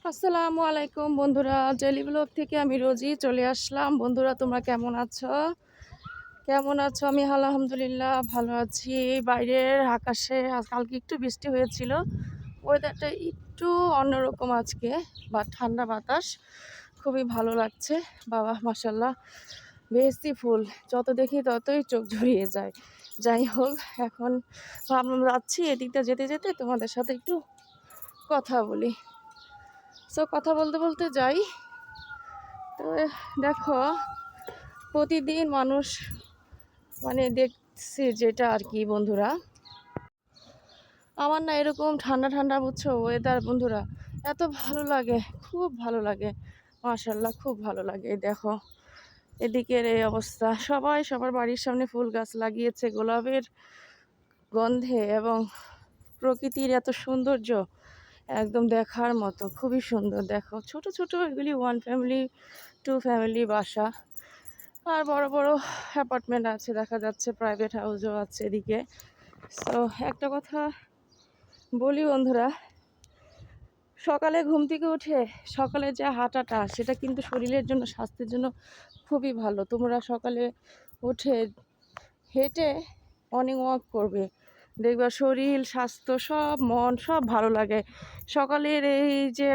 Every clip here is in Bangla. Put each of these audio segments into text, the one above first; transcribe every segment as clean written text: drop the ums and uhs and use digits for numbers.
আসসালামু আলাইকুম বন্ধুরা, জেলি ব্লগ থেকে আমি রোজি চলে আসলাম। বন্ধুরা, তোমরা কেমন আছো? আমি আলহামদুলিল্লাহ ভালো আছি। বাইরের আকাশে কালকে একটু বৃষ্টি হয়েছিল, ওয়েদারটা একটু অন্যরকম আজকে, বা ঠান্ডা বাতাস, খুবই ভালো লাগছে। বাবা মাশাল্লাহ, বেশি ফুল যত দেখি ততই চোখ জুড়িয়ে যায়। যাই হোক, এখন ভাবলাম যাচ্ছি, এদিকটা যেতে যেতে তোমাদের সাথে একটু কথা বলি। কথা বলতে বলতে যাই। তো দেখো, প্রতিদিন মানুষ দেখছি যেটা আর কি বন্ধুরা, আমার না এরকম ঠান্ডা ঠান্ডা বুঝছো ওয়েদার বন্ধুরা, এত ভালো লাগে, খুব ভালো লাগে, মাশাল্লাহ খুব ভালো লাগে। দেখো এদিকের এই অবস্থা, সবাই সবার বাড়ির সামনে ফুল গাছ লাগিয়েছে গোলাপের গন্ধে, এবং প্রকৃতির এত সৌন্দর্য একদম দেখার মতো, খুবই সুন্দর। দেখো ছোট ছোট এগুলি 1 ফ্যামিলি 2 ফ্যামিলি বাসা, আর বড় বড় অ্যাপার্টমেন্ট আছে দেখা যাচ্ছে, প্রাইভেট হাউসও আছে এদিকে। সো একটা কথা বলি বন্ধুরা, সকালে ঘুম থেকে উঠে সকালে যে হাঁটাটা, সেটা কিন্তু শরীরের জন্য, স্বাস্থ্যের জন্য খুবই ভালো। তোমরা সকালে উঠে হেঁটে মর্নিং ওয়াক করবে, দেখবা শরীর স্বাস্থ্য সব মন সব ভালো লাগে। সকালের এই যে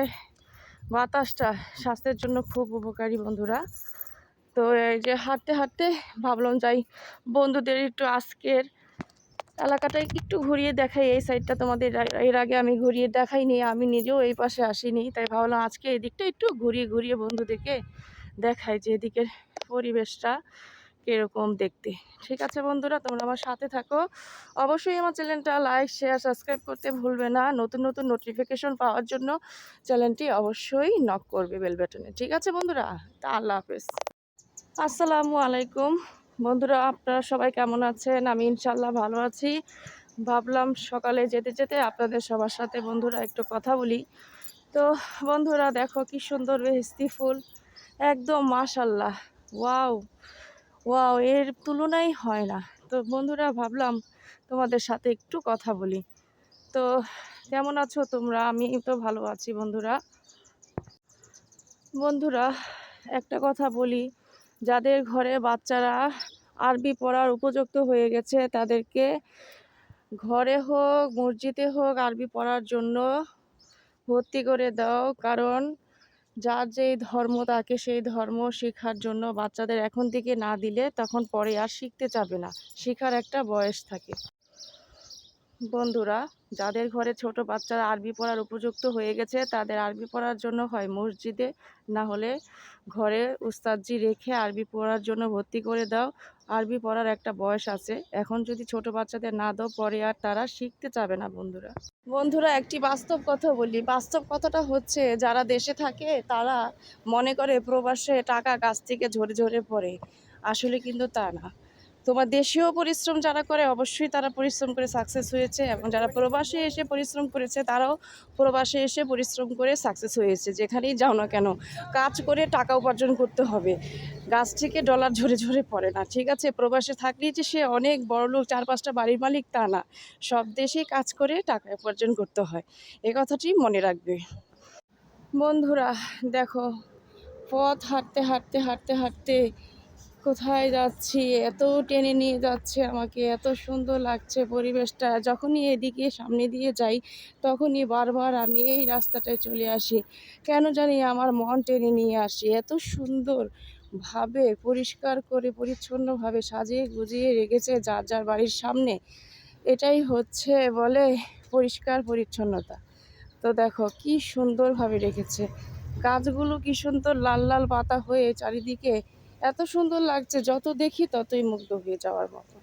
বাতাসটা স্বাস্থ্যের জন্য খুব উপকারী বন্ধুরা। তো এই যে হাঁটতে হাঁটতে ভাবলাম যাই, বন্ধুদের একটু আজকের এলাকাটা একটু ঘুরিয়ে দেখাই। এই সাইডটা তোমাদের এর আগে আমি ঘুরিয়ে দেখাইনি, আমি নিজেও এই পাশে আসিনি, তাই ভাবলাম আজকে এদিকটা একটু ঘুরিয়ে ঘুরিয়ে বন্ধুদেরকে দেখাই যে এদিকের পরিবেশটা কীরকম দেখতে। ঠিক আছে বন্ধুরা, তোমরা আমার সাথে থাকো। অবশ্যই আমার চ্যানেলটা লাইক শেয়ার সাবস্ক্রাইব করতে ভুলবে না। নতুন নতুন নোটিফিকেশন পাওয়ার জন্য চ্যানেলটি অবশ্যই নক করবে বেল বাটনে। ঠিক আছে বন্ধুরা, তা আল্লাহ হাফেজ। আসসালামু আলাইকুম বন্ধুরা, আপনারা সবাই কেমন আছেন? আমি ইনশাল্লাহ ভালো আছি। ভাবলাম সকালে যেতে যেতে আপনাদের সবার সাথে বন্ধুরা একটু কথা বলি। তো বন্ধুরা দেখো কি সুন্দর বেহেস্তি ফুল, একদম মাশাল্লাহ, ওয়াও ওয়াও, এর তুলনাই হয় না। তো বন্ধুরা ভাবলাম তোমাদের সাথে একটু কথা বলি। তো কেমন আছো তোমরা? আমি তো ভালো আছি বন্ধুরা। বন্ধুরা একটা কথা বলি, যাদের ঘরে বাচ্চারা আরবি পড়ার উপযুক্ত হয়ে গেছে, তাদেরকে ঘরে হোক মসজিদে হোক আরবি পড়ার জন্য ভর্তি করে দাও। কারণ যার যেই ধর্ম, তাকে সেই ধর্ম শেখার জন্য বাচ্চাদের এখন থেকে না দিলে তখন পরে আর শিখতে চাবে না, শেখার একটা বয়স থাকে। বন্ধুরা, যাদের ঘরে ছোট বাচ্চারা আরবি পড়ার উপযুক্ত হয়ে গেছে, তাদের আরবি পড়ার জন্য হয় মসজিদে, না হলে ঘরে উস্তাদজি রেখে আরবি পড়ার জন্য ভর্তি করে দাও। আরবি পড়ার একটা বয়স আছে, এখন যদি ছোট বাচ্চাদের না দাও পরে আর তারা শিখতে চাবে না। বন্ধুরা বন্ধুরা একটি বাস্তব কথা বলি, বাস্তব কথাটা হচ্ছে, যারা দেশে থাকে তারা মনে করে প্রবাসে টাকা গাছ থেকে ঝরে ঝরে পড়ে, আসলে কিন্তু তা না। তোমার দেশীয় পরিশ্রম যারা করে অবশ্যই তারা পরিশ্রম করে সাকসেস হয়েছে, এবং যারা প্রবাসে এসে পরিশ্রম করেছে তারাও প্রবাসে এসে পরিশ্রম করে সাকসেস হয়েছে। যেখানেই যাও না কেন, কাজ করে টাকা উপার্জন করতে হবে, গাছ থেকে ডলার ঝরে ঝরে পড়ে না। ঠিক আছে, প্রবাসে থাকলেই যে সে অনেক বড় লোক, 4-5টা বাড়ির মালিক, তা না। সব দেশেই কাজ করে টাকা উপার্জন করতে হয়, এ কথাটি মনে রাখবে। বন্ধুরা দেখো, পথ হাঁটতে হাঁটতে হাঁটতে হাঁটতে কোথায় যাচ্ছি, এত টেনে নিয়ে যাচ্ছে আমাকে, এত সুন্দর লাগছে পরিবেশটা। যখনই এদিকে সামনে দিয়ে যাই তখনই বারবার আমি এই রাস্তাটায় চলে আসি, কেন জানি আমার মন টেনে নিয়ে আসি। এত সুন্দরভাবে পরিষ্কার করে পরিচ্ছন্নভাবে সাজিয়ে গুজিয়ে রেখেছে যার যার বাড়ির সামনে, এটাই হচ্ছে বলে পরিষ্কার পরিচ্ছন্নতা। তো দেখো কি সুন্দরভাবে রেখেছে, গাছগুলো কি সুন্দর লাল লাল পাতা হয়ে চারিদিকে, এত সুন্দর লাগছে, যত দেখি ততই মুগ্ধ হয়ে যাওয়ার মতো।